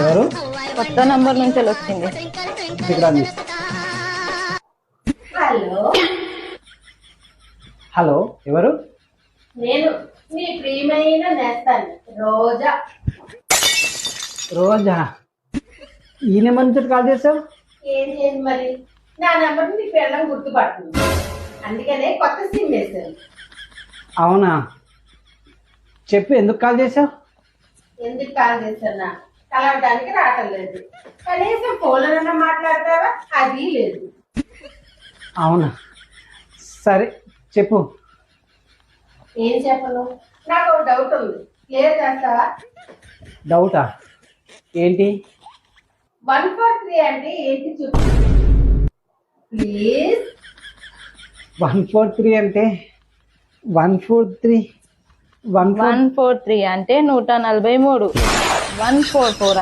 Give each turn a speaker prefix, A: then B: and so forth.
A: ఎవరు?
B: కొత్త నంబర్ నుంచి వచ్చింది.
A: ఇక్కడ రండి.
C: హలో
A: హలో, ఎవరు?
C: నేను మీ ప్రియమైన నేస్తాను రోజా.
A: రోజా? ఈ నెంబర్ నుంచి కాల్ చేసావు?
C: ఏం చేయండి మరి, నా నెంబర్ మీ పిల్లలు గుర్తుపడుతుంది, అందుకనే కొత్త సిమ్ వేశాను.
A: అవునా, చెప్పు, ఎందుకు కాల్ చేసావు?
C: ఎందుకు కాల్ చేస్తున్నా, కలవడానికి రావటం లేదు, కనీసం ఫోన్లోనన్నా మాట్లాడతావా, అది లేదు.
A: అవునా, సరే చెప్పు.
C: ఏం చెప్పను, నాకు ఒక డౌట్ ఉంది, క్లియర్ చేస్తావా?
A: డౌటా? ఏంటి?
C: 143 అంటే ఏంటి చెప్పు ప్లీజ్.
A: 143 అంటే 143
B: 143 అంటే 143. 144